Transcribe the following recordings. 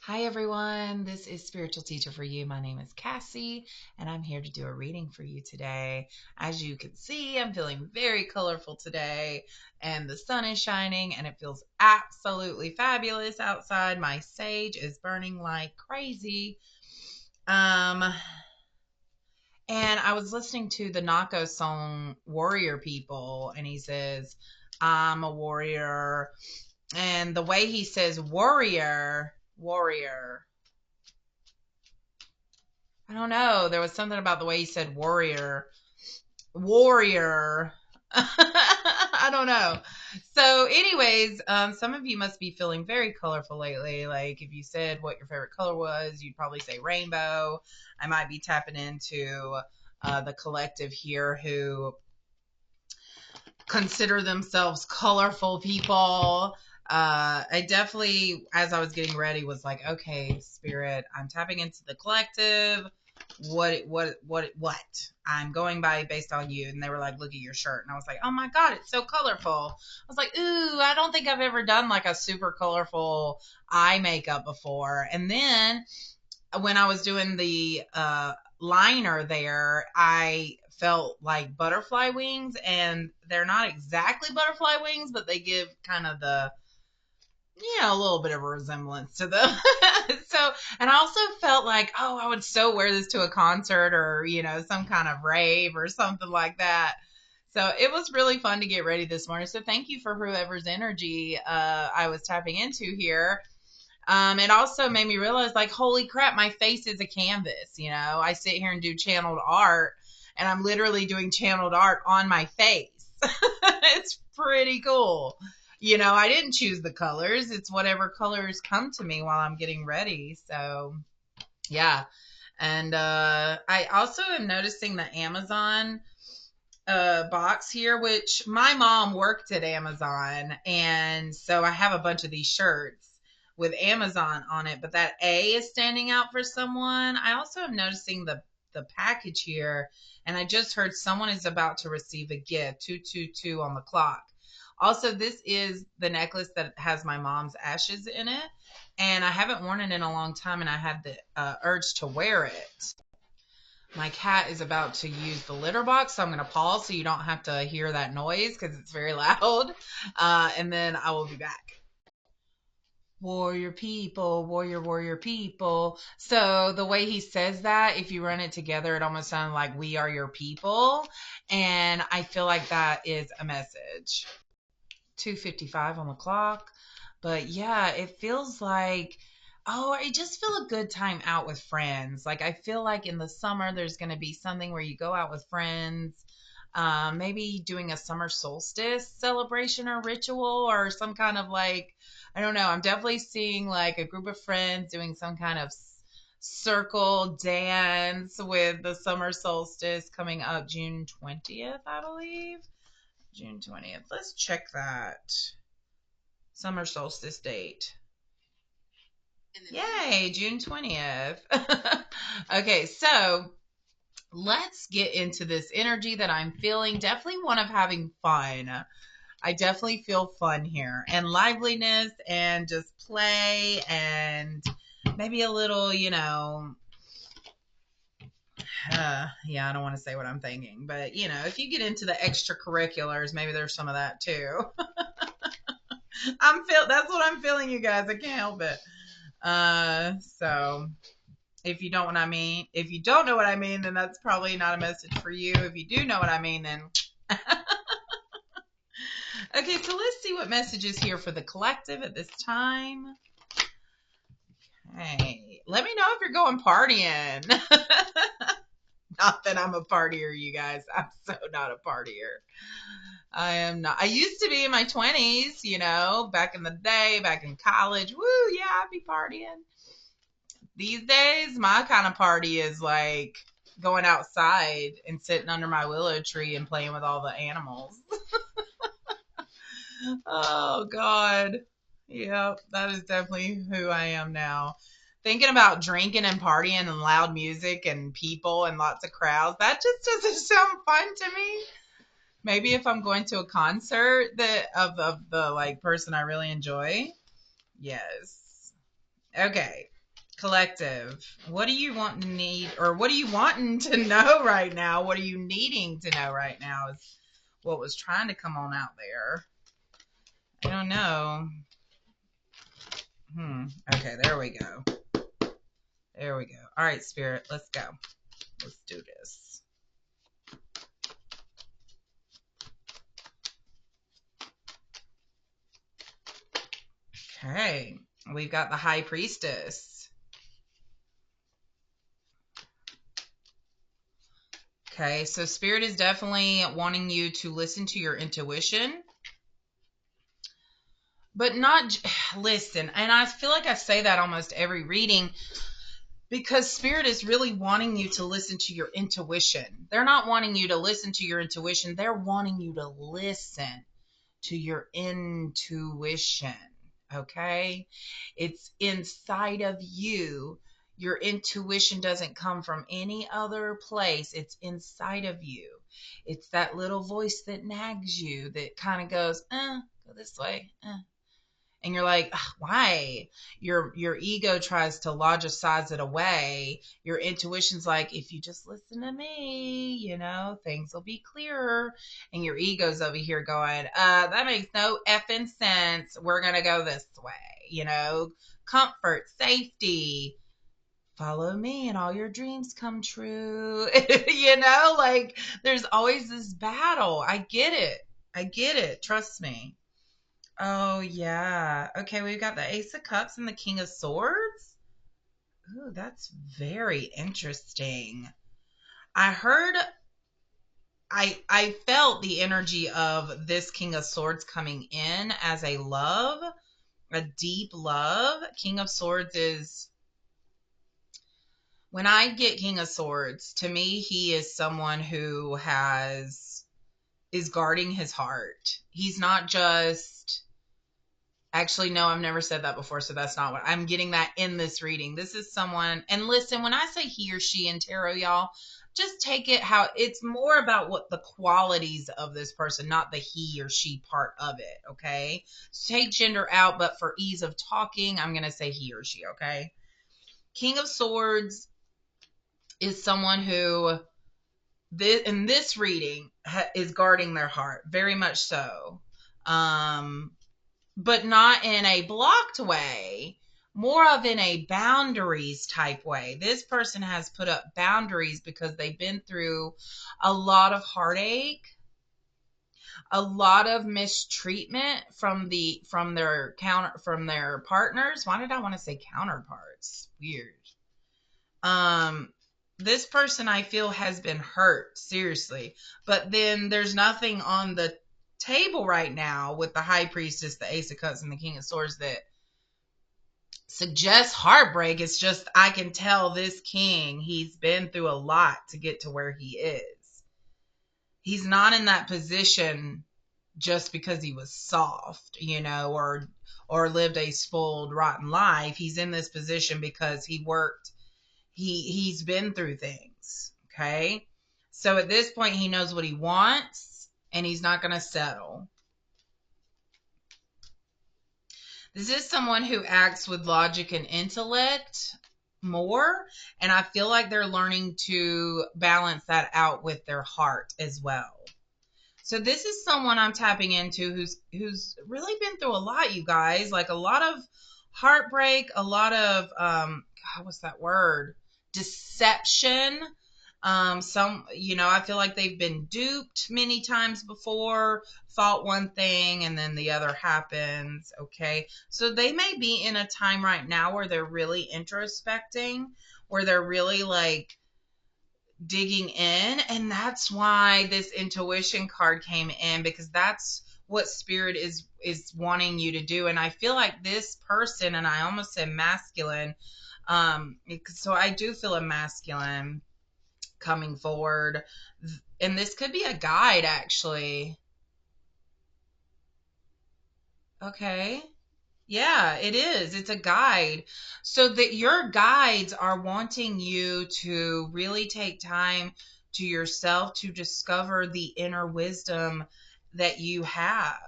Hi, everyone. This is Spiritual Teacher for You. My name is Cassie, and I'm here to do a reading for you today. As you can see, I'm feeling very colorful today, and the sun is shining, and it feels absolutely fabulous outside. My sage is burning like crazy. Um, and I was listening to the Nako song Warrior People, and he says, I'm a warrior. And the way he says warrior, I don't know. There was something about the way he said warrior. I don't know. So, anyways, some of you must be feeling very colorful lately. Like if you said what your favorite color was, you'd probably say rainbow. I might be tapping into the collective here who consider themselves colorful people. I definitely, as I was getting ready, was like, okay, spirit, I'm tapping into the collective. What? I'm going by based on you. And they were like, look at your shirt. And I was like, oh my God, it's so colorful. I was like, ooh, I don't think I've ever done like a super colorful eye makeup before. And then when I was doing the liner there, I felt like butterfly wings, and they're not exactly butterfly wings, but they give kind of a little bit of a resemblance to them. So, and I also felt like, oh, I would so wear this to a concert or, some kind of rave or something like that. So it was really fun to get ready this morning. So thank you for whoever's energy I was tapping into here. It also made me realize, like, holy crap, my face is a canvas. I sit here and do channeled art, and I'm literally doing channeled art on my face. It's pretty cool. I didn't choose the colors. It's whatever colors come to me while I'm getting ready. So, yeah. And I also am noticing the Amazon box here, which my mom worked at Amazon. And so I have a bunch of these shirts with Amazon on it, but that A is standing out for someone. I also am noticing the package here, and I just heard someone is about to receive a gift, 222 on the clock. Also, this is the necklace that has my mom's ashes in it, and I haven't worn it in a long time, and I had the urge to wear it. My cat is about to use the litter box, so I'm going to pause so you don't have to hear that noise because it's very loud, and then I will be back. Warrior people, warrior people. So the way he says that, if you run it together, it almost sounds like we are your people. And I feel like that is a message. 2:55 on the clock. But yeah, it feels like, oh, I just feel a good time out with friends. Like I feel like in the summer there's going to be something where you go out with friends. Maybe doing a summer solstice celebration or ritual or some kind of like, I don't know. I'm definitely seeing like a group of friends doing some kind of circle dance with the summer solstice coming up June 20th, I believe. June 20th. Let's check that summer solstice date. Yay, June 20th. Okay, so let's get into this energy that I'm feeling. Definitely one of having fun. I definitely feel fun here and liveliness and just play and maybe a little, yeah, I don't want to say what I'm thinking, but if you get into the extracurriculars, maybe there's some of that too. That's what I'm feeling, you guys. I can't help it. So if you don't what I mean, if you don't know what I mean, then that's probably not a message for you. If you do know what I mean, then okay, so let's see what message is here for the collective at this time. Hey, let me know if you're going partying. Not that I'm a partier, you guys. I'm so not a partier. I am not. I used to be in my 20s, back in the day, back in college. Woo, yeah, I'd be partying. These days, my kind of party is like going outside and sitting under my willow tree and playing with all the animals. Oh, God. Yep, that is definitely who I am now. Thinking about drinking and partying and loud music and people and lots of crowds, that just doesn't sound fun to me. Maybe if I'm going to a concert that of the like person I really enjoy. Yes. Okay. Collective. What do you want to need, or what are you wanting to know right now? What are you needing to know right now is what was trying to come on out there. I don't know. Okay, there we go. There we go. All right, Spirit, let's go. Let's do this. Okay, we've got the High Priestess. Okay, so Spirit is definitely wanting you to listen to your intuition, but not listen. And I feel like I say that almost every reading, because Spirit is really wanting you to listen to your intuition. They're not wanting you to listen to your intuition. They're wanting you to listen to your intuition. Okay? It's inside of you. Your intuition doesn't come from any other place. It's inside of you. It's that little voice that nags you, that kind of goes, go this way, and you're like, why? Your ego tries to logic it away. Your intuition's like, if you just listen to me, things will be clearer. And your ego's over here going, that makes no effing sense. We're gonna go this way. Comfort, safety. Follow me and all your dreams come true. Like, there's always this battle. I get it. Trust me. Oh, yeah. Okay, we've got the Ace of Cups and the King of Swords. Ooh, that's very interesting. I felt the energy of this King of Swords coming in as a love, a deep love. King of Swords is, when I get King of Swords, to me, he is someone who is guarding his heart. He's not just... Actually, no, I've never said that before, so that's not what I'm getting that in this reading. This is someone, and listen, when I say he or she in tarot, y'all, just take it how it's more about what the qualities of this person, not the he or she part of it, okay? So take gender out, but for ease of talking, I'm going to say he or she, okay? King of Swords is someone who, in this reading, is guarding their heart, very much so. But not in a blocked way, more of in a boundaries type way. This person has put up boundaries because they've been through a lot of heartache, a lot of mistreatment from their partners. Why did I want to say counterparts? Weird. This person, I feel, has been hurt, seriously. But then there's nothing on the table right now with the High Priestess, the Ace of Cups, and the King of Swords that suggests heartbreak. It's just, I can tell this king, he's been through a lot to get to where he is. He's not in that position just because he was soft, or lived a spoiled, rotten life. He's in this position because he's been through things, okay? So at this point, he knows what he wants, and he's not going to settle. This is someone who acts with logic and intellect more, and I feel like they're learning to balance that out with their heart as well. So this is someone I'm tapping into who's really been through a lot, you guys. Like a lot of heartbreak, a lot of what's that word? Deception. I feel like they've been duped many times before, thought one thing and then the other happens. Okay. So they may be in a time right now where they're really introspecting, where they're really like digging in. And that's why this intuition card came in, because that's what Spirit is wanting you to do. And I feel like this person, and I almost said masculine, so I do feel a masculine coming forward, and this could be a guide, actually. Okay. Yeah, it is. It's a guide. So that your guides are wanting you to really take time to yourself to discover the inner wisdom that you have.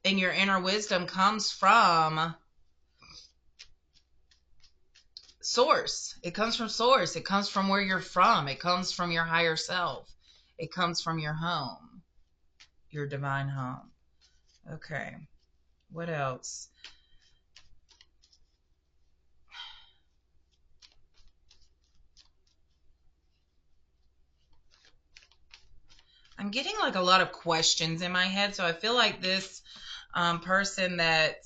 And your inner wisdom comes from source. It comes from source. It comes from where you're from. It comes from your higher self. It comes from your home, your divine home. Okay. What else? I'm getting like a lot of questions in my head. So I feel like this person that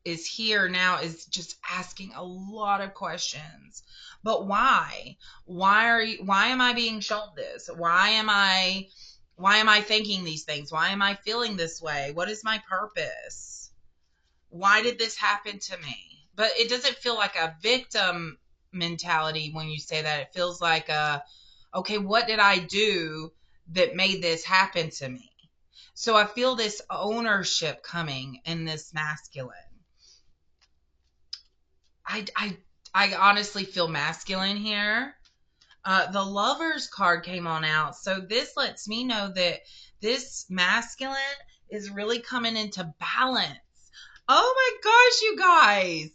is here now is just asking a lot of questions. But why? Why am I being shown this? Why am I thinking these things? Why am I feeling this way? What is my purpose? Why did this happen to me? But it doesn't feel like a victim mentality when you say that. It feels like okay, what did I do that made this happen to me? So I feel this ownership coming in this masculine. I, I, I honestly feel masculine here. The Lovers card came on out. So this lets me know that this masculine is really coming into balance. Oh my gosh, you guys.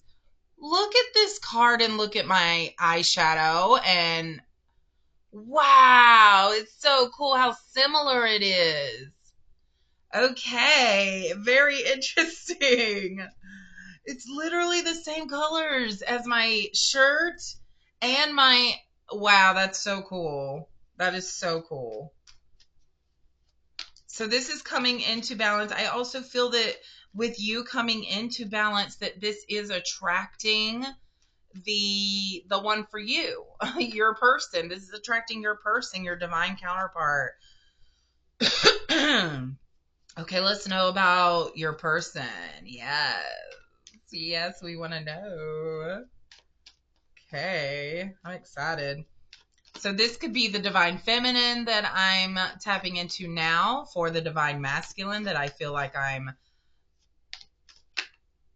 Look at this card and look at my eyeshadow. And wow, it's so cool how similar it is. Okay, very interesting. It's literally the same colors as my shirt and my. Wow, that's so cool. That is so cool. So this is coming into balance. I also feel that with you coming into balance, that this is attracting the one for you, your person. This is attracting your person, your divine counterpart. Okay, let's know about your person. Yes. Yes, we want to know. Okay, I'm excited. So this could be the divine feminine that I'm tapping into now for the divine masculine that I feel like I'm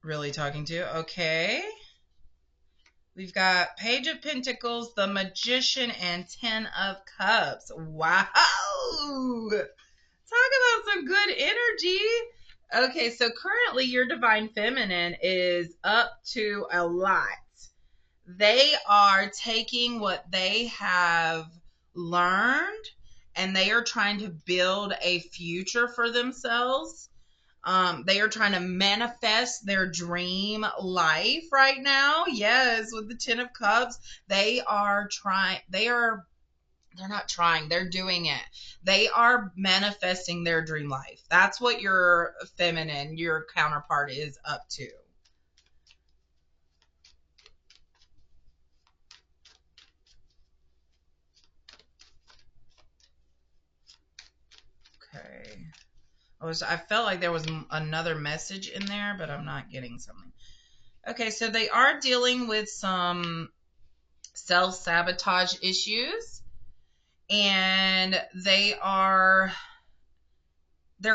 really talking to. Okay. We've got Page of Pentacles, the Magician, and Ten of Cups. Wow. Talk about some good energy. Okay, so currently your divine feminine is up to a lot. They are taking what they have learned and they are trying to build a future for themselves. They are trying to manifest their dream life right now. Yes, with the Ten of Cups, they are trying. They're not trying. They're doing it. They are manifesting their dream life. That's what your feminine, your counterpart, is up to. Okay. I felt like there was another message in there, but I'm not getting something. Okay, so they are dealing with some self-sabotage issues, and they're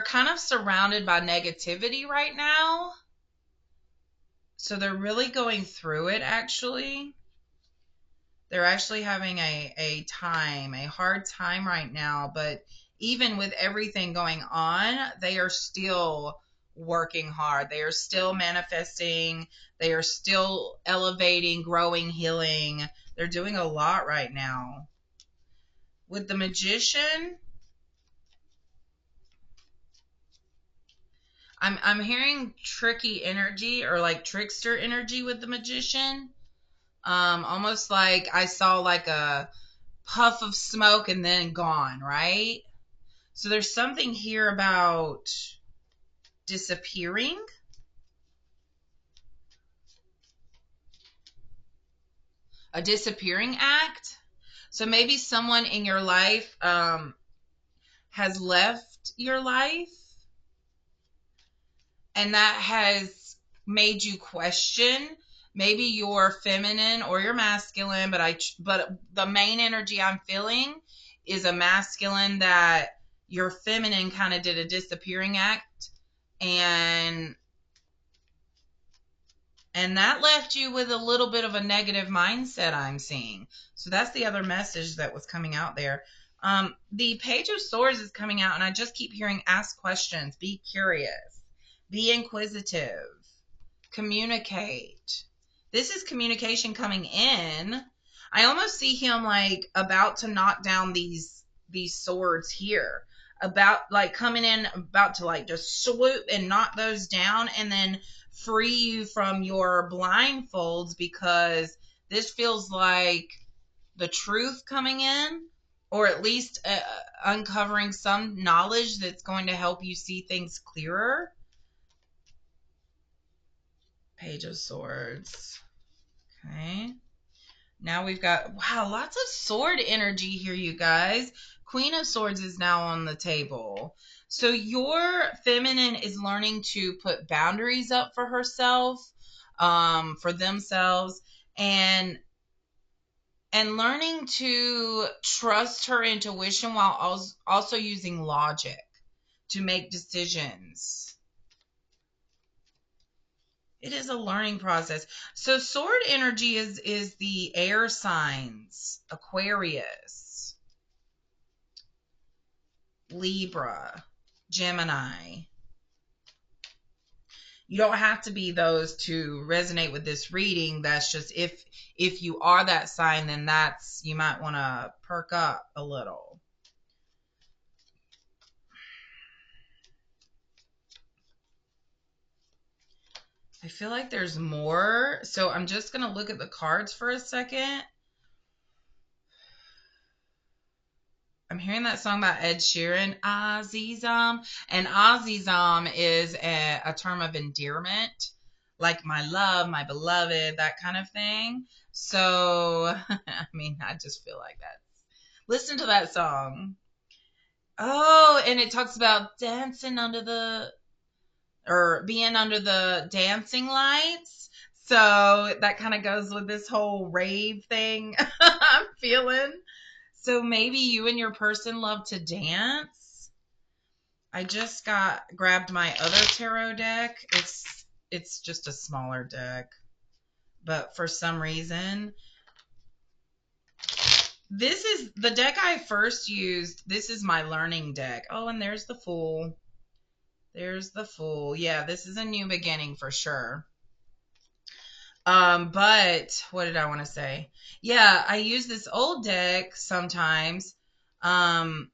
kind of surrounded by negativity right now. So they're really going through it, actually. They're actually having a hard time right now, but even with everything going on, they are still working hard. They are still manifesting. They are still elevating, growing, healing. They're doing a lot right now. With the Magician, I'm hearing tricky energy or like trickster energy with the Magician. Almost like I saw like a puff of smoke and then gone, right? So there's something here about disappearing. A disappearing act. So maybe someone in your life has left your life, and that has made you question maybe your feminine or your masculine. But the main energy I'm feeling is a masculine that your feminine kind of did a disappearing act, and that left you with a little bit of a negative mindset, I'm seeing. So that's the other message that was coming out there. The Page of Swords is coming out, and I just keep hearing ask questions, be curious, be inquisitive, communicate. This is communication coming in. I almost see him like about to knock down these swords here. About like coming in, about to like just swoop and knock those down and then free you from your blindfolds, because this feels like the truth coming in, or at least uncovering some knowledge that's going to help you see things clearer. Page of Swords. Okay. Now we've got, wow, lots of sword energy here, you guys. Queen of Swords is now on the table. So your feminine is learning to put boundaries up for herself, for themselves, and learning to trust her intuition while also using logic to make decisions. It is a learning process. So sword energy is the air signs: Aquarius, Libra, Gemini. You don't have to be those to resonate with this reading. That's just if you are that sign, then you might want to perk up a little. I feel like there's more, so I'm just going to look at the cards for a second. I'm hearing that song by Ed Sheeran, Azizam. And Azizam is a term of endearment, like my love, my beloved, that kind of thing. So, I mean, I just feel like that. Listen to that song. Oh, and it talks about dancing under the, or being under the dancing lights. So that kind of goes with this whole rave thing I'm feeling. So maybe you and your person love to dance. I just grabbed my other tarot deck. It's just a smaller deck. But for some reason, this is the deck I first used. This is my learning deck. Oh, and there's the Fool. There's the Fool. Yeah, this is a new beginning for sure. But what did I want to say? Yeah, I use this old deck sometimes. And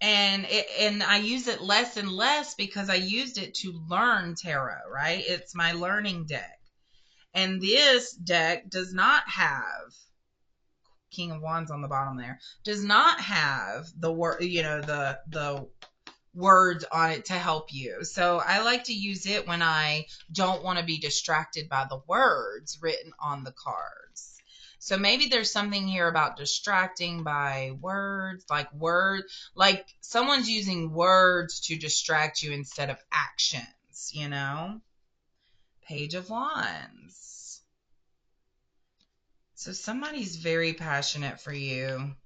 I use it less and less because I used it to learn tarot, right? It's my learning deck. And this deck does not have King of Wands on the bottom there. Does not have the word, the words on it to help you. So I like to use it when I don't want to be distracted by the words written on the cards. So maybe there's something here about distracting by words, like someone's using words to distract you instead of actions, Page of Wands. So somebody's very passionate for you.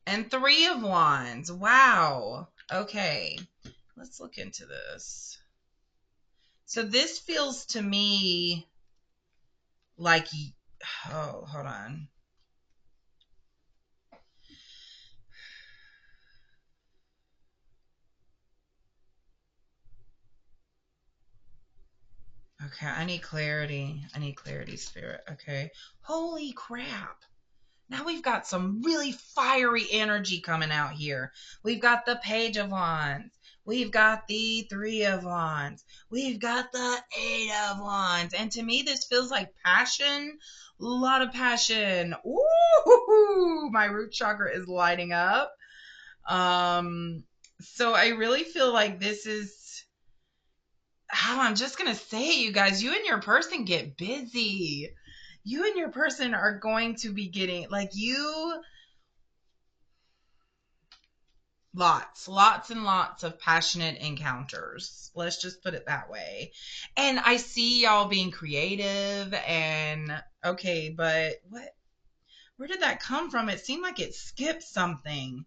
And Three of Wands. Wow. Okay. Let's look into this. So this feels to me like, oh, hold on. Okay, I need clarity. I need clarity, Spirit. Okay. Holy crap. Now we've got some really fiery energy coming out here. We've got the Page of Wands. We've got the Three of Wands. We've got the Eight of Wands. And to me, this feels like passion. A lot of passion. Ooh, my root chakra is lighting up. So I really feel like this is, I'm just going to say it, you guys, you and your person get busy. You and your person are going to be getting, lots and lots of passionate encounters. Let's just put it that way. And I see y'all being creative and, okay, but where did that come from? It seemed like it skipped something.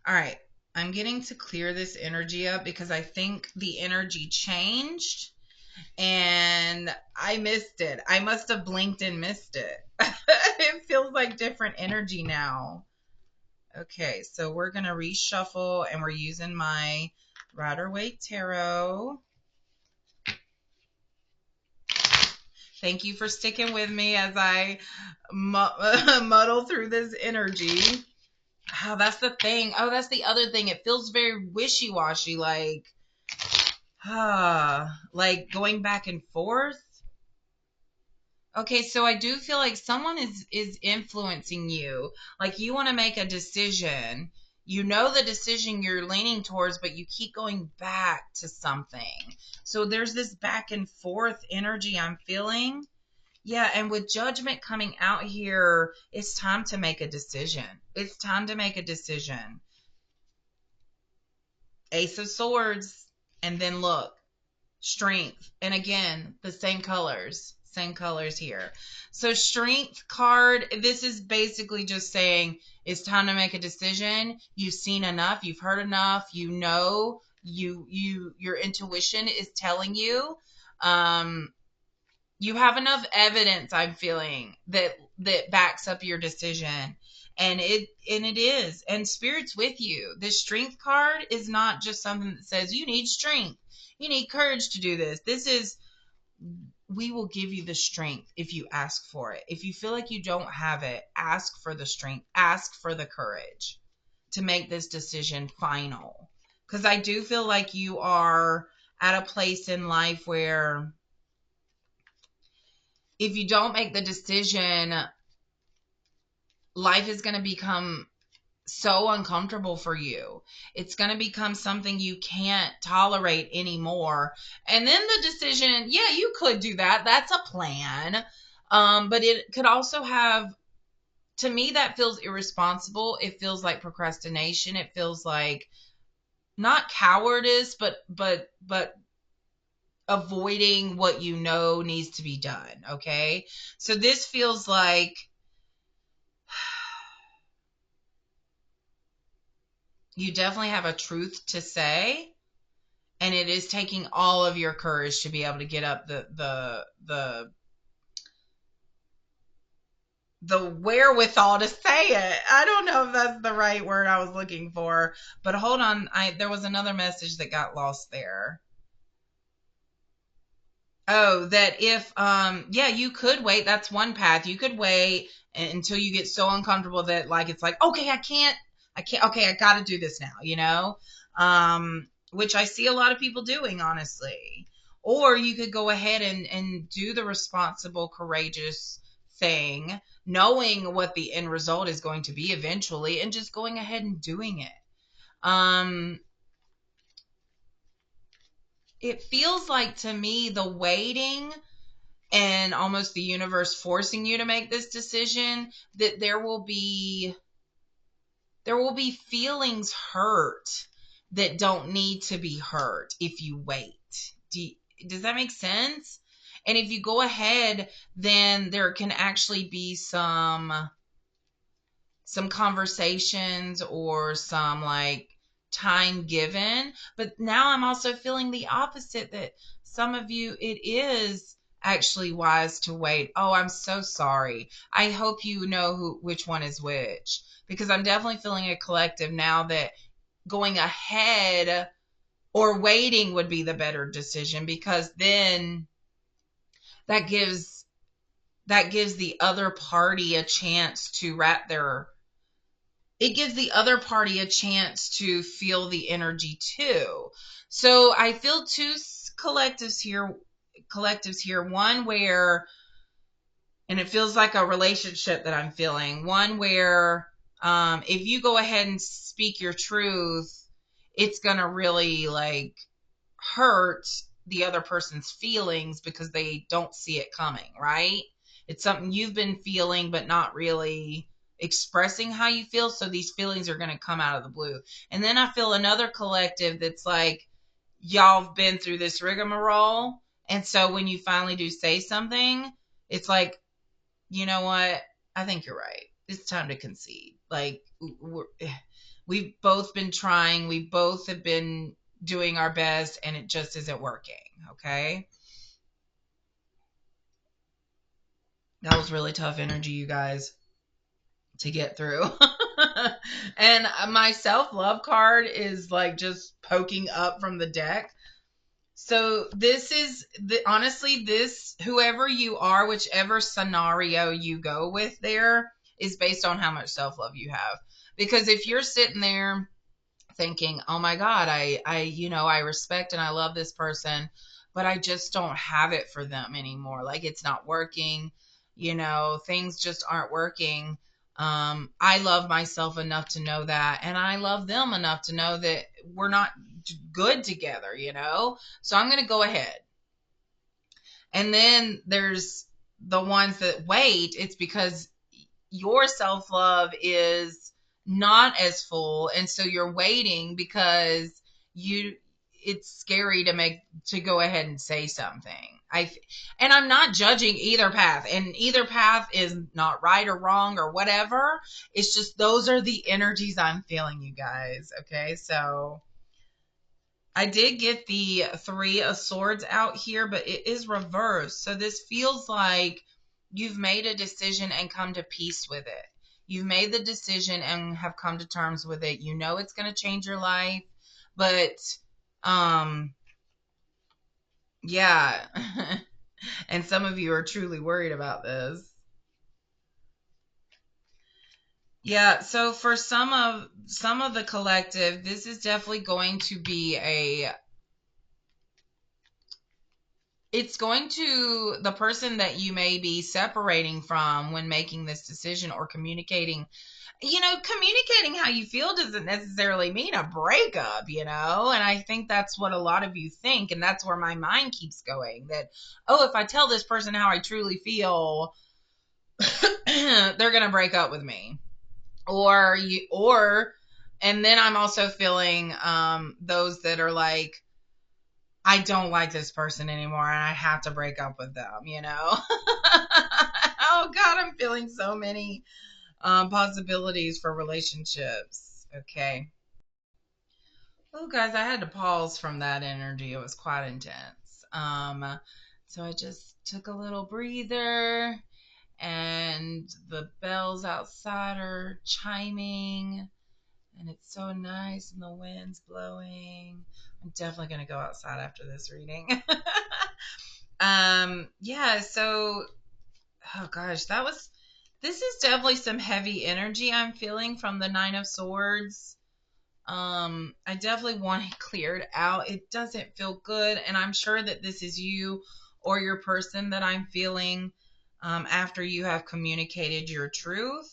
All right. I'm getting to clear this energy up because I think the energy changed and I missed it. I must have blinked and missed it. It feels like different energy now. Okay, so we're going to reshuffle and we're using my Rider-Waite Tarot. Thank you for sticking with me as I muddle through this energy. Oh, that's the thing. Oh, that's the other thing. It feels very wishy-washy, like going back and forth. Okay, so I do feel like someone is influencing you. Like you want to make a decision. You know the decision you're leaning towards, but you keep going back to something. So there's this back and forth energy I'm feeling. Yeah, and with judgment coming out here, it's time to make a decision. It's time to make a decision. Ace of Swords, and then look, Strength. And again, the same colors. Same colors here. So Strength card, this is basically just saying it's time to make a decision. You've seen enough, you've heard enough, you know, your intuition is telling you. You have enough evidence, I'm feeling, that backs up your decision. And it is. And Spirit's with you. This Strength card is not just something that says you need strength. You need courage to do this. This is, we will give you the strength if you ask for it. If you feel like you don't have it, ask for the strength. Ask for the courage to make this decision final. Because I do feel like you are at a place in life where if you don't make the decision, life is going to become so uncomfortable for you. It's going to become something you can't tolerate anymore. And then the decision, yeah, you could do that. That's a plan. But it could also have, to me, that feels irresponsible. It feels like procrastination. It feels like not cowardice, but avoiding what you know needs to be done. Okay. So this feels like you definitely have a truth to say, and it is taking all of your courage to be able to get up the wherewithal to say it. I don't know if that's the right word I was looking for, but hold on, there was another message that got lost there. Oh, that if yeah, you could wait. That's one path. You could wait until you get so uncomfortable that like it's like, okay, I can't, okay, I got to do this now, you know? Which I see a lot of people doing, honestly. Or you could go ahead and do the responsible, courageous thing, knowing what the end result is going to be eventually, and just going ahead and doing it. It feels like to me the waiting and almost the universe forcing you to make this decision, that there will be feelings hurt that don't need to be hurt if you wait. Does that make sense? And if you go ahead, then there can actually be some conversations or some like time given. But now I'm also feeling the opposite, that some of you, it is actually wise to wait. Oh, I'm so sorry. I hope you know which one is which, because I'm definitely feeling a collective now that going ahead or waiting would be the better decision, because then that gives the other party a chance to wrap their it gives the other party a chance to feel the energy too. So I feel two collectives here, one where, and it feels like a relationship that I'm feeling, one where if you go ahead and speak your truth, it's going to really like hurt the other person's feelings because they don't see it coming, right? It's something you've been feeling, but not really expressing how you feel. So these feelings are going to come out of the blue. And then I feel another collective that's like, y'all have been through this rigmarole. And so when you finally do say something, it's like, you know what? I think you're right. It's time to concede. Like, we've both been trying. We both have been doing our best, and it just isn't working. Okay. That was really tough energy, you guys, to get through. And my self love card is like just poking up from the deck. So this is honestly, this, whoever you are, whichever scenario you go with there, is based on how much self love you have. Because if you're sitting there thinking, "Oh my God, I respect and I love this person, but I just don't have it for them anymore. Like it's not working. Things just aren't working." I love myself enough to know that, and I love them enough to know that we're not good together. So I'm going to go ahead. And then there's the ones that wait. It's because your self love is not as full, and so you're waiting because you it's scary to go ahead and say something. And I'm not judging either path, and either path is not right or wrong or whatever. It's just those are the energies I'm feeling, you guys. Okay, so I did get the Three of Swords out here, but it is reversed. So this feels like you've made a decision and come to peace with it. You've made the decision and have come to terms with it. You know it's going to change your life, but yeah. And some of you are truly worried about this. Yeah, so for some of the collective, this is definitely going to be it's going to the person that you may be separating from when making this decision or communicating. Communicating how you feel doesn't necessarily mean a breakup. And I think that's what a lot of you think, and that's where my mind keeps going, that, oh, if I tell this person how I truly feel, they're going to break up with me. And then I'm also feeling those that are like, I don't like this person anymore and I have to break up with them. Oh God, I'm feeling so many possibilities for relationships. Okay. Oh, guys, I had to pause from that energy. It was quite intense. So I just took a little breather, and the bells outside are chiming, and it's so nice, and the wind's blowing. I'm definitely going to go outside after this reading. Yeah, so, oh gosh, this is definitely some heavy energy I'm feeling from the Nine of Swords. I definitely want it cleared out. It doesn't feel good, and I'm sure that this is you or your person that I'm feeling after you have communicated your truth.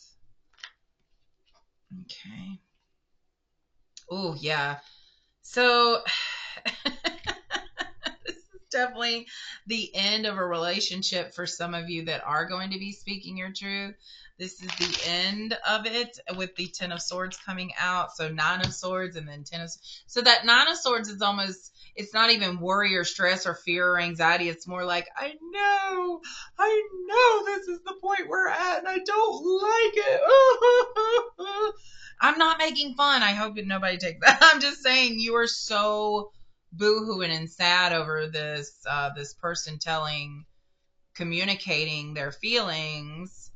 Okay. Oh, yeah. So this is definitely the end of a relationship for some of you that are going to be speaking your truth. This is the end of it with the Ten of Swords coming out. So Nine of Swords and then Ten of Swords. So that Nine of Swords is almost, it's not even worry or stress or fear or anxiety. It's more like, I know this is the point we're at and I don't like it. I'm not making fun. I hope that nobody takes that. I'm just saying you are so boohooing and sad over this person communicating their feelings.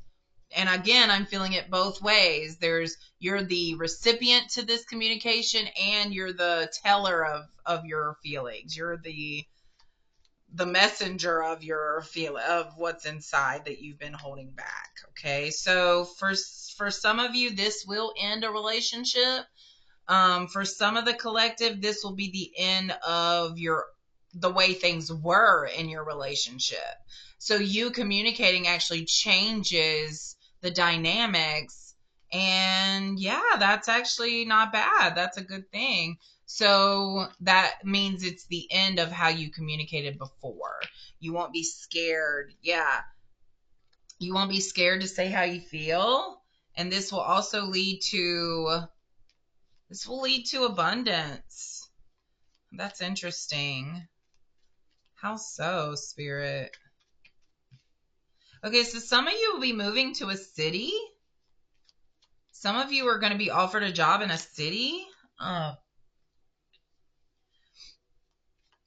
And again, I'm feeling it both ways. You're the recipient to this communication, and you're the teller of your feelings. You're the messenger of your feel of what's inside that you've been holding back. Okay, so for some of you, this will end a relationship. For some of the collective, this will be the end of the way things were in your relationship. So you communicating actually changes the dynamics. And yeah, that's actually not bad. That's a good thing. So that means it's the end of how you communicated before. You won't be scared. Yeah. You won't be scared to say how you feel. And this will lead to abundance. That's interesting. How so, Spirit? Okay, so some of you will be moving to a city. Some of you are going to be offered a job in a city.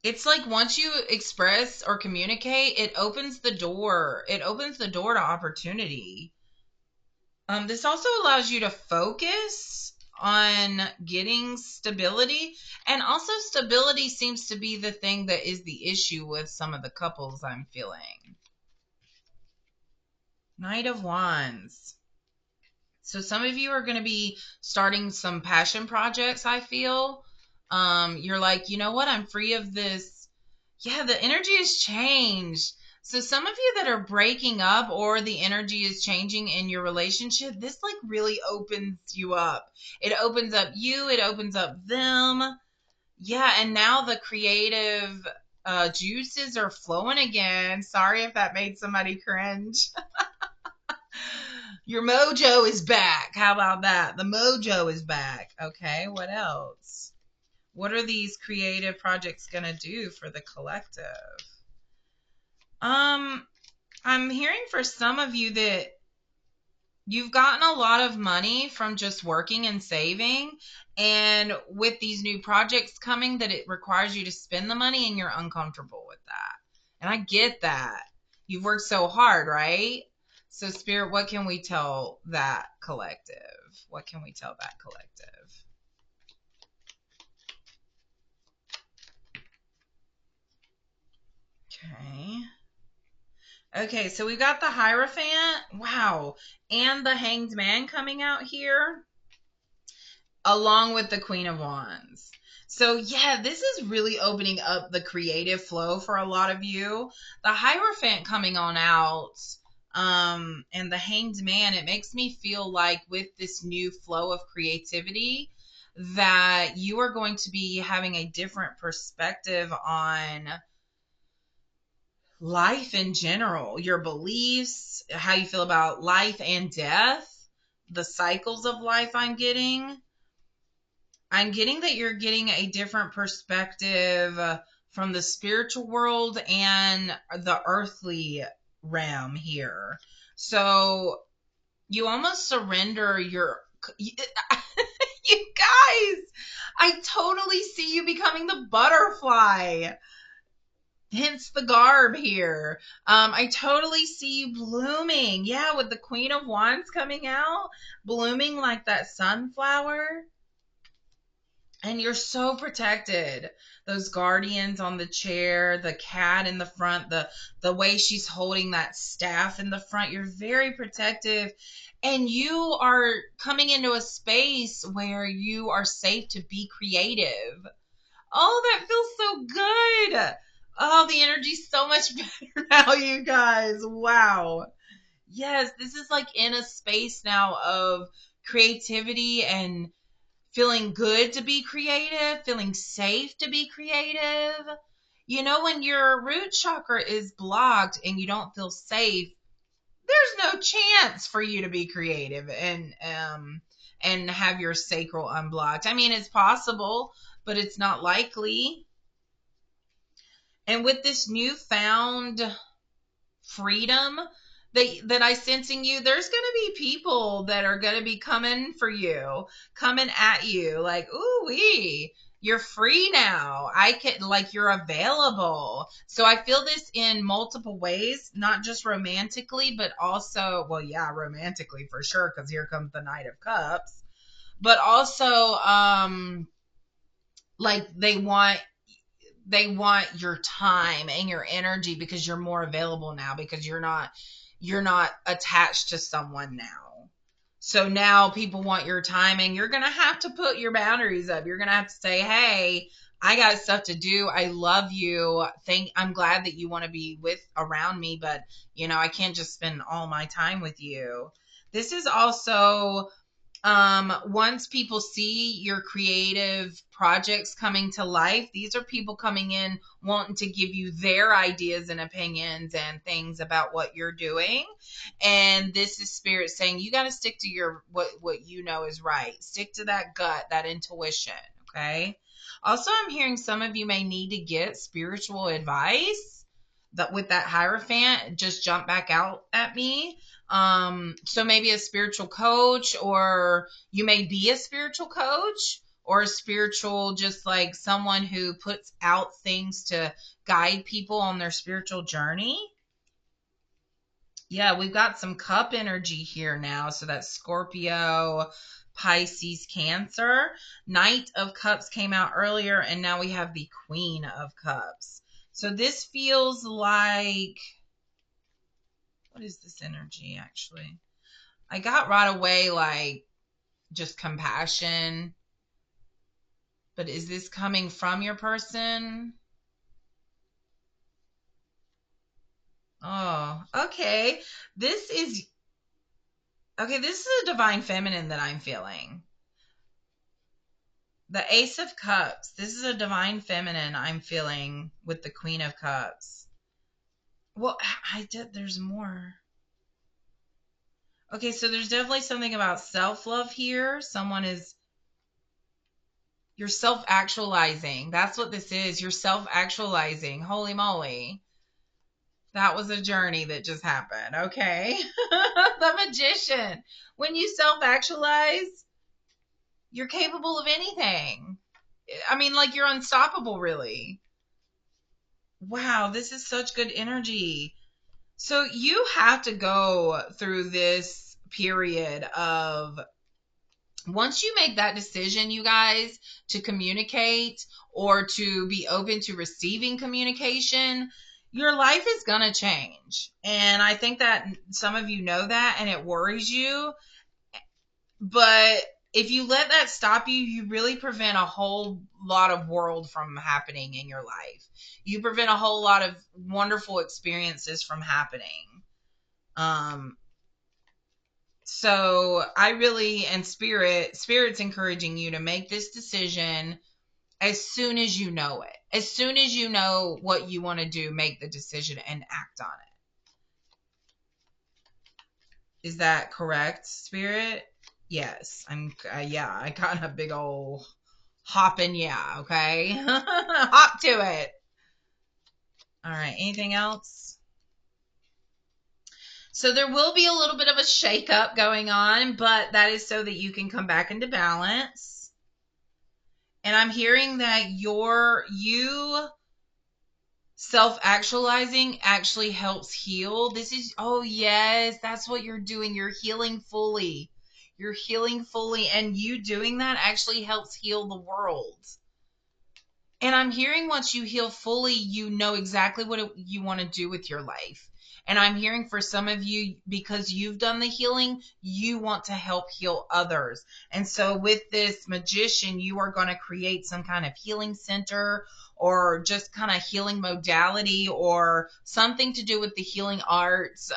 It's like once you express or communicate, it opens the door. It opens the door to opportunity. This also allows you to focus on getting stability. And also, stability seems to be the thing that is the issue with some of the couples I'm feeling. Knight of Wands. So some of you are going to be starting some passion projects, I feel. You're like, you know what? I'm free of this. Yeah, the energy has changed. So some of you that are breaking up or the energy is changing in your relationship, this like really opens you up. It opens up you, it opens up them. Yeah, and now the creative juices are flowing again. Sorry if that made somebody cringe. Your mojo is back. How about that? The mojo is back. Okay, what else? What are these creative projects going to do for the collective? I'm hearing for some of you that you've gotten a lot of money from just working and saving, and with these new projects coming that it requires you to spend the money and you're uncomfortable with that. And I get that. You've worked so hard, right? So Spirit, what can we tell that collective? What can we tell that collective? Okay. Okay, so we've got the Hierophant. Wow. And the Hanged Man coming out here, along with the Queen of Wands. So yeah, this is really opening up the creative flow for a lot of you. The Hierophant coming on out, and the Hanged Man, it makes me feel like with this new flow of creativity that you are going to be having a different perspective on life in general, your beliefs, how you feel about life and death, the cycles of life. I'm getting that you're getting a different perspective from the spiritual world and the earthly realm here. So you almost surrender your. You guys, I totally see you becoming the butterfly. Hence the garb here. I totally see you blooming. Yeah, with the Queen of Wands coming out, blooming like that sunflower. And you're so protected. Those guardians on the chair, the cat in the front, the way she's holding that staff in the front, you're very protective. And you are coming into a space where you are safe to be creative. Oh, that feels so good. Oh, the energy's so much better now, you guys. Wow. Yes, this is like in a space now of creativity and feeling good to be creative, feeling safe to be creative. You know, when your root chakra is blocked and you don't feel safe, there's no chance for you to be creative and have your sacral unblocked. I mean, it's possible, but it's not likely. And with this newfound freedom that I sense in you, there's going to be people that are going to be coming for you, coming at you like, ooh wee, you're free now. I can, like, you're available. So I feel this in multiple ways, not just romantically, but also, well, yeah, romantically for sure, because here comes the Knight of Cups, but also, like they want your time and your energy because you're more available now, because you're not attached to someone now. So now people want your time, and you're going to have to put your boundaries up. You're going to have to say, "Hey, I got stuff to do. I love you. I'm glad that you want to be around me, but I can't just spend all my time with you." This is also, once people see your creative projects coming to life, these are people coming in wanting to give you their ideas and opinions and things about what you're doing. And this is Spirit saying you got to stick to your what you know is right. Stick to that gut, that intuition. Okay. Also, I'm hearing some of you may need to get spiritual advice. That with that Hierophant just jump back out at me. So maybe a spiritual coach, or you may be a spiritual coach, or a spiritual, just like someone who puts out things to guide people on their spiritual journey. Yeah, we've got some cup energy here now. So that's Scorpio, Pisces, Cancer. Knight of Cups came out earlier, and now we have the Queen of Cups. So this feels like, what is this energy actually? I got right away like just compassion, but is this coming from your person? Oh, okay. This is this is a divine feminine that I'm feeling. The Ace of Cups. This is a divine feminine I'm feeling with the Queen of Cups. Well, I did. There's more. Okay, so there's definitely something about self-love here. You're self-actualizing. That's what this is. You're self-actualizing. Holy moly. That was a journey that just happened. Okay. The Magician. When you self-actualize, you're capable of anything. I mean, like you're unstoppable, really. Wow, this is such good energy. So you have to go through this period of, once you make that decision, you guys, to communicate or to be open to receiving communication, your life is going to change. And I think that some of you know that and it worries you. But if you let that stop you, you really prevent a whole lot of world from happening in your life. You prevent a whole lot of wonderful experiences from happening. Um, so I really, and spirit's encouraging you to make this decision as soon as you know it. As soon as you know what you want to do, make the decision and act on it. Is that correct, Spirit? Yes. Yeah, I got a big old hopping, yeah, okay? Hop to it. All right, anything else? So there will be a little bit of a shakeup going on, but that is so that you can come back into balance. And I'm hearing that you self-actualizing actually helps heal. This is, oh yes, that's what you're doing. You're healing fully. You're healing fully, and you doing that actually helps heal the world. And I'm hearing once you heal fully, you know exactly what you want to do with your life. And I'm hearing for some of you, because you've done the healing, you want to help heal others. And so with this Magician, you are going to create some kind of healing center or just kind of healing modality or something to do with the healing arts.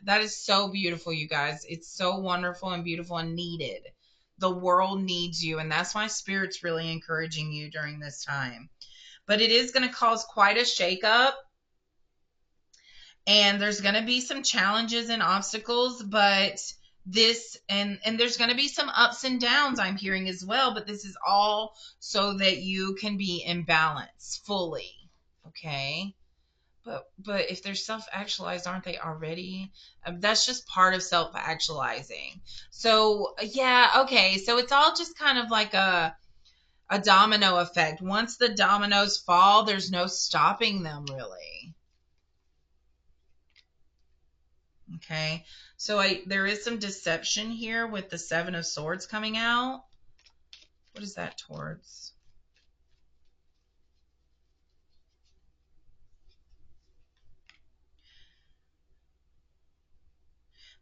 That is so beautiful, you guys. It's so wonderful and beautiful and needed. The world needs you, and that's why Spirit's really encouraging you during this time. But it is going to cause quite a shakeup, and there's going to be some challenges and obstacles, but and there's going to be some ups and downs I'm hearing as well, but this is all so that you can be in balance fully. Okay? But if they're self-actualized, aren't they already? That's just part of self-actualizing. So yeah, okay. So it's all just kind of like a domino effect. Once the dominoes fall, there's no stopping them really. Okay. So there is some deception here with the Seven of Swords coming out. What is that towards?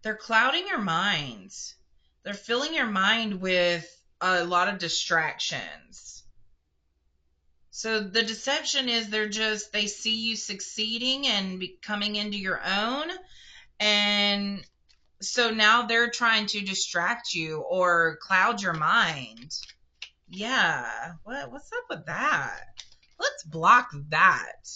They're clouding your mind. They're filling your mind with a lot of distractions. So the deception is they see you succeeding and coming into your own. And so now they're trying to distract you or cloud your mind. Yeah. What's up with that? Let's block that.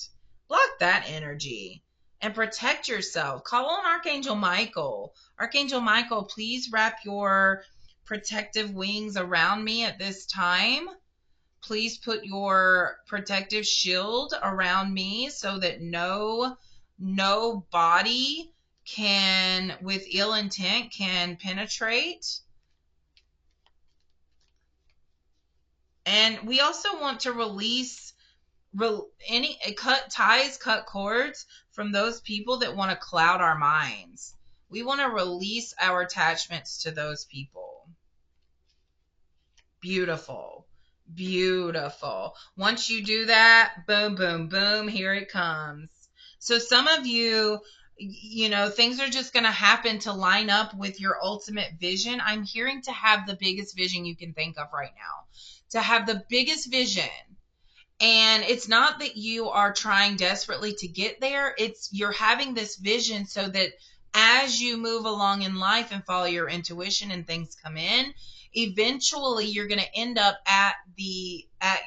Block that energy and protect yourself. Call on Archangel Michael. Archangel Michael, please wrap your protective wings around me at this time. Please put your protective shield around me so that no body can with ill intent can penetrate. And we also want to release cut ties, cut cords from those people that want to cloud our minds. We want to release our attachments to those people. Beautiful. Beautiful. Once you do that, boom, boom, boom, here it comes. So some of you, things are just going to happen to line up with your ultimate vision. I'm hearing to have the biggest vision you can think of right now. To have the biggest vision. And it's not that you are trying desperately to get there. It's you're having this vision so that as you move along in life and follow your intuition and things come in, eventually you're going to end up at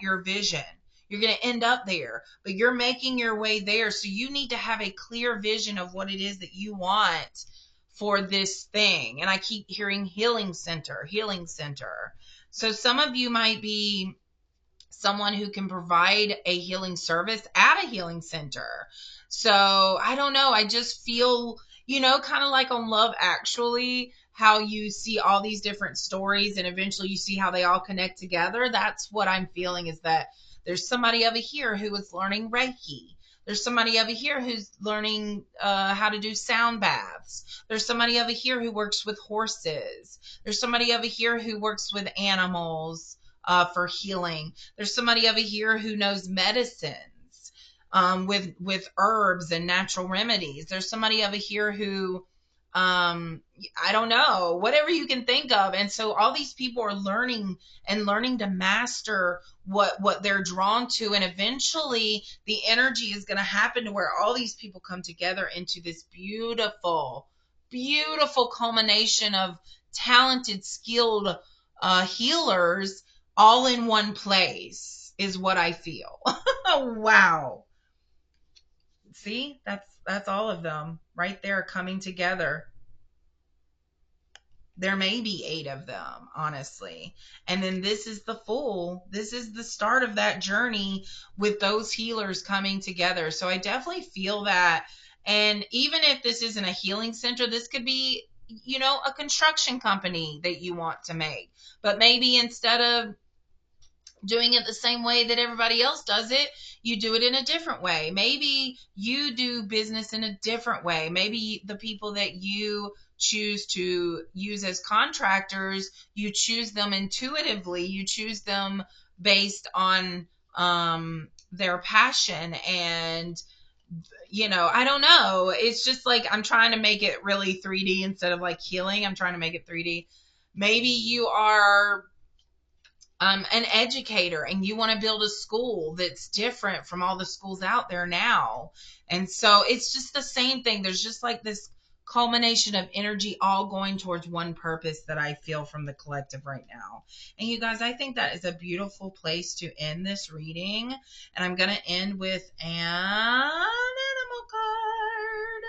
your vision. You're going to end up there, but you're making your way there. So you need to have a clear vision of what it is that you want for this thing. And I keep hearing healing center, healing center. So some of you might be someone who can provide a healing service at a healing center. So I don't know. I just feel, kind of like on Love Actually, how you see all these different stories and eventually you see how they all connect together. That's what I'm feeling, is that there's somebody over here who is learning Reiki. There's somebody over here who's learning how to do sound baths. There's somebody over here who works with horses. There's somebody over here who works with animals for healing. There's somebody over here who knows medicines with herbs and natural remedies. There's somebody over here who I don't know, whatever you can think of. And so all these people are learning to master what they're drawn to, and eventually the energy is going to happen to where all these people come together into this beautiful, beautiful culmination of talented, skilled healers all in one place, is what I feel. Wow. See, that's all of them right there coming together. There may be 8 of them, honestly. And then this is the Fool. This is the start of that journey with those healers coming together. So I definitely feel that. And even if this isn't a healing center, this could be, a construction company that you want to make. But maybe instead of doing it the same way that everybody else does it, you do it in a different way. Maybe you do business in a different way. Maybe the people that you choose to use as contractors, you choose them intuitively. You choose them based on their passion. And I don't know. It's just like I'm trying to make it really 3D instead of like healing. I'm trying to make it 3D. Maybe you are an educator and you want to build a school that's different from all the schools out there now. And so it's just the same thing. There's just like this culmination of energy all going towards one purpose that I feel from the collective right now. And you guys, I think that is a beautiful place to end this reading. And I'm going to end with an animal card.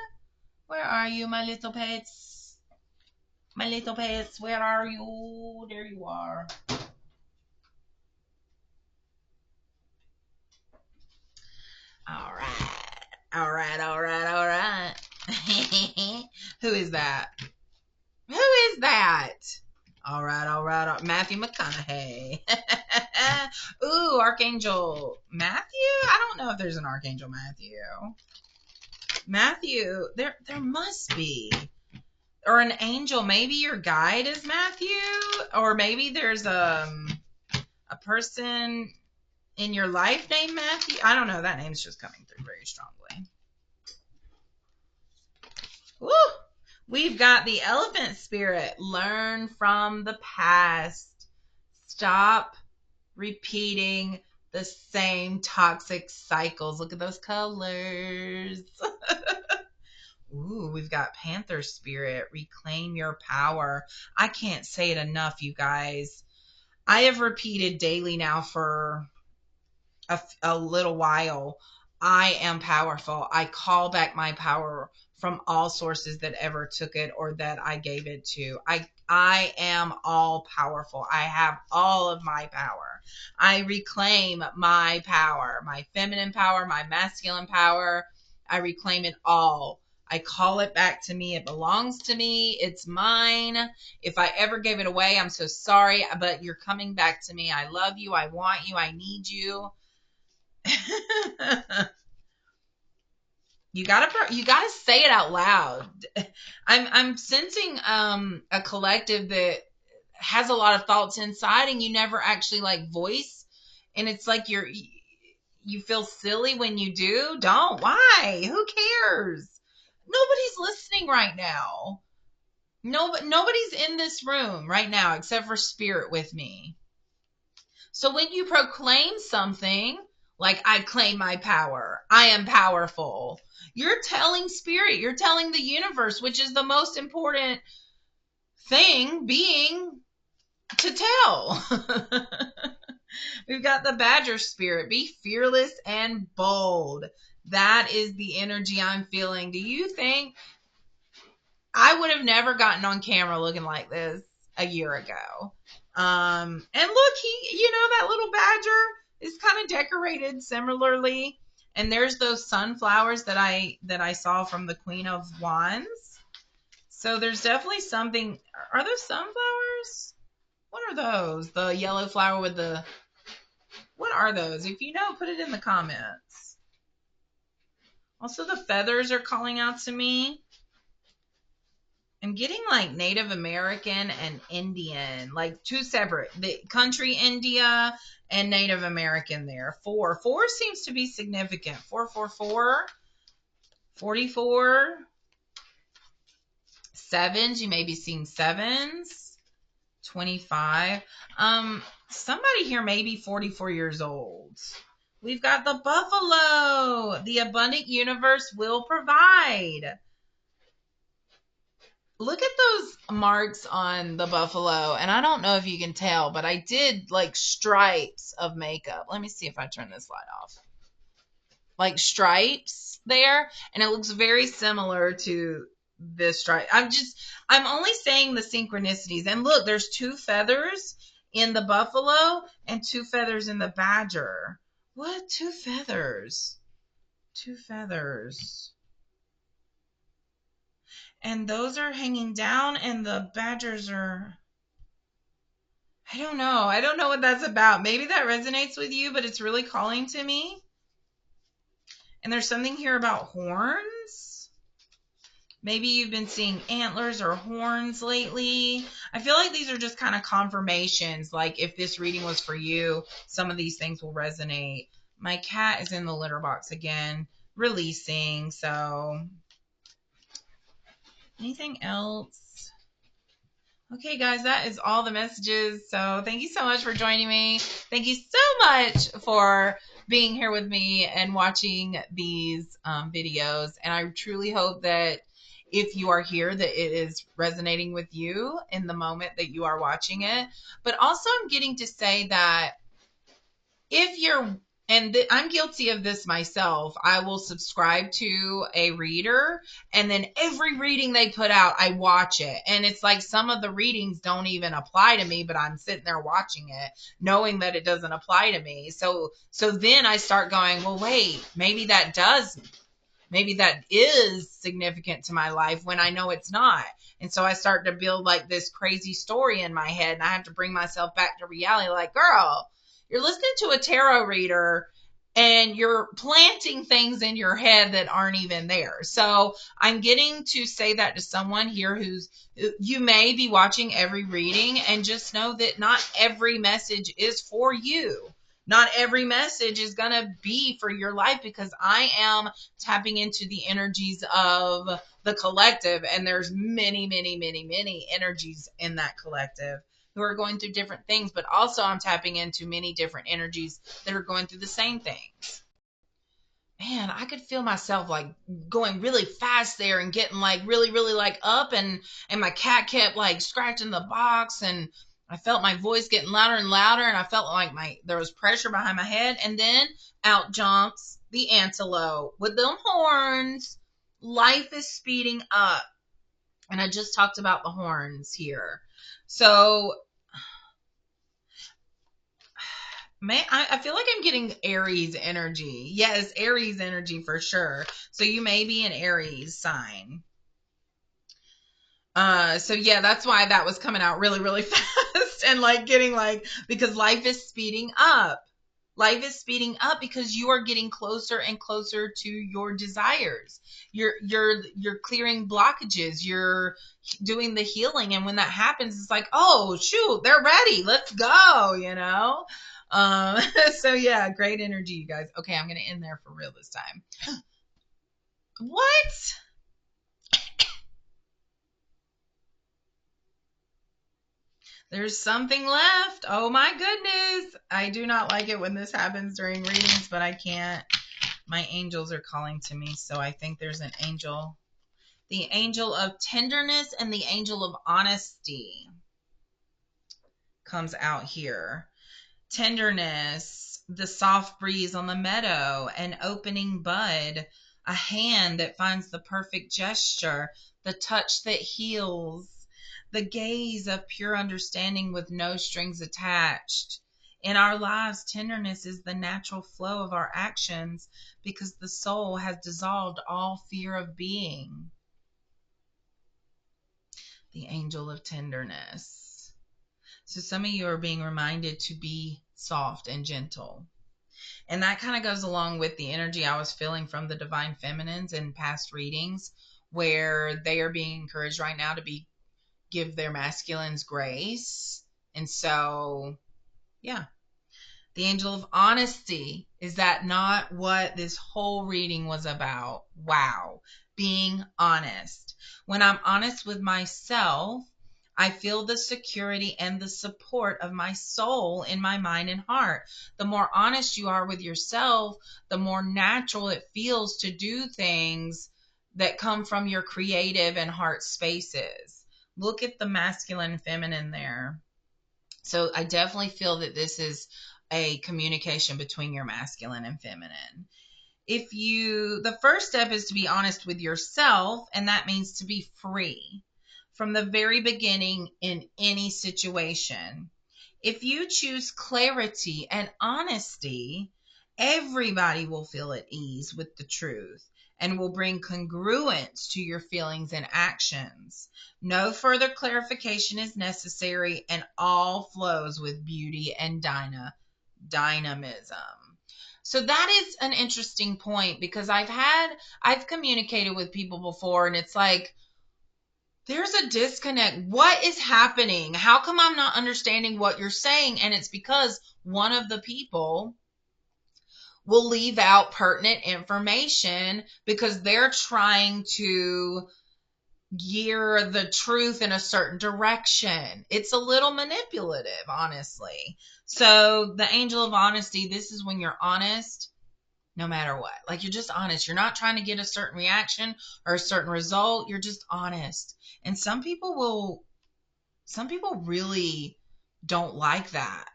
Where are you, my little pets? My little pets, where are you? There you are. All right. All right. All right. All right. Who is that? Who is that? All right. All right. All right. Matthew McConaughey. Ooh, Archangel Matthew? I don't know if there's an Archangel Matthew. Matthew, there must be. Or an angel. Maybe your guide is Matthew. Or maybe there's a person in your life named Matthew. I don't know. That name's just coming through very strongly. Woo! We've got the elephant spirit. Learn from the past. Stop repeating the same toxic cycles. Look at those colors. Ooh, we've got Panther Spirit. Reclaim your power. I can't say it enough, you guys. I have repeated daily now for a little while. I am powerful. I call back my power from all sources that ever took it or that I gave it to. I am all powerful. I have all of my power. I reclaim my power, my feminine power, my masculine power. I reclaim it all. I call it back to me. It belongs to me. It's mine. If I ever gave it away, I'm so sorry, but you're coming back to me. I love you. I want you. I need you. You gotta say it out loud. I'm sensing a collective that has a lot of thoughts inside and you never actually like voice, and it's like you feel silly when you do. Don't. Why? Who cares? Nobody's listening right now. Nobody's in this room right now except for spirit with me. So when you proclaim something like, I claim my power, I am powerful, you're telling spirit, you're telling the universe, which is the most important being to tell. We've got the badger spirit. Be fearless and bold. That is the energy I'm feeling. Do you think I would have never gotten on camera looking like this a year ago? And look, that little badger is kind of decorated similarly. And there's those sunflowers that I saw from the Queen of Wands. So there's definitely something. Are those sunflowers? What are those? The yellow flower with the. What are those? If you know, put it in the comments. Also, the feathers are calling out to me. I'm getting like Native American and Indian, like two separate. The country India and Native American there. Four seems to be significant. 444, 44, sevens. You may be seeing sevens. 25. Somebody here may be 44 years old. We've got the buffalo. The abundant universe will provide. Look at those marks on the buffalo. And I don't know if you can tell, but I did like stripes of makeup. Let me see if I turn this light off. Like stripes there. And it looks very similar to this stripe. I'm only saying the synchronicities. And look, there's two feathers in the buffalo and two feathers in the badger. What? Two feathers? Two feathers. And those are hanging down and the badgers are, I don't know. I don't know what that's about. Maybe that resonates with you, but it's really calling to me. And there's something here about horns. Maybe you've been seeing antlers or horns lately. I feel like these are just kind of confirmations. Like if this reading was for you, some of these things will resonate. My cat is in the litter box again, releasing. So anything else? Okay, guys, that is all the messages. So thank you so much for joining me. Thank you so much for being here with me and watching these videos. And I truly hope that if you are here, that it is resonating with you in the moment that you are watching it. But also I'm getting to say that if you're, I'm guilty of this myself, I will subscribe to a reader and then every reading they put out, I watch it. And it's like some of the readings don't even apply to me, but I'm sitting there watching it, knowing that it doesn't apply to me. So then I start going, well, wait, maybe that is significant to my life when I know it's not. And so I start to build like this crazy story in my head and I have to bring myself back to reality. Like, girl, you're listening to a tarot reader and you're planting things in your head that aren't even there. So I'm getting to say that to someone here you may be watching every reading, and just know that not every message is for you. Not every message is going to be for your life, because I am tapping into the energies of the collective, and there's many, many, many, many energies in that collective who are going through different things, but also I'm tapping into many different energies that are going through the same things. Man, I could feel myself like going really fast there and getting like really, really like up, and my cat kept like scratching the box, and I felt my voice getting louder and louder, and I felt like there was pressure behind my head, and then out jumps the antelope with them horns. Life is speeding up. And I just talked about the horns here. So, man, I feel like I'm getting Aries energy. Yes, Aries energy for sure. So you may be an Aries sign. So yeah, that's why that was coming out really, really fast and like getting like, because life is speeding up. Life is speeding up because you are getting closer and closer to your desires. You're clearing blockages. You're doing the healing, and when that happens, it's like, oh shoot, they're ready. Let's go. So yeah, great energy, you guys. Okay, I'm gonna end there for real this time. What? There's something left. Oh my goodness. I do not like it when this happens during readings, but I can't. My angels are calling to me, so I think there's an angel. The angel of tenderness and the angel of honesty comes out here. Tenderness, the soft breeze on the meadow, an opening bud, a hand that finds the perfect gesture, the touch that heals, the gaze of pure understanding with no strings attached. In our lives, tenderness is the natural flow of our actions because the soul has dissolved all fear of being. The angel of tenderness. So some of you are being reminded to be soft and gentle. And that kind of goes along with the energy I was feeling from the divine feminines in past readings, where they are being encouraged right now to give their masculines grace. And so, yeah. The angel of honesty. Is that not what this whole reading was about? Wow. Being honest. When I'm honest with myself, I feel the security and the support of my soul in my mind and heart. The more honest you are with yourself, the more natural it feels to do things that come from your creative and heart spaces. Look at the masculine and feminine there. So I definitely feel that this is a communication between your masculine and feminine. The first step is to be honest with yourself, and that means to be free from the very beginning in any situation. If you choose clarity and honesty, everybody will feel at ease with the truth and will bring congruence to your feelings and actions. No further clarification is necessary, and all flows with beauty and dynamism. So that is an interesting point, because I've communicated with people before, and it's like, there's a disconnect. What is happening? How come I'm not understanding what you're saying? And it's because one of the people will leave out pertinent information because they're trying to gear the truth in a certain direction. It's a little manipulative, honestly. So the angel of honesty, this is when you're honest no matter what. Like, you're just honest. You're not trying to get a certain reaction or a certain result. You're just honest. And some people really don't like that.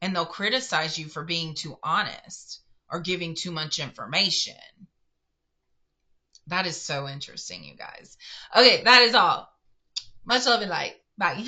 And they'll criticize you for being too honest or giving too much information. That is so interesting, you guys. Okay, that is all. Much love and light. Bye.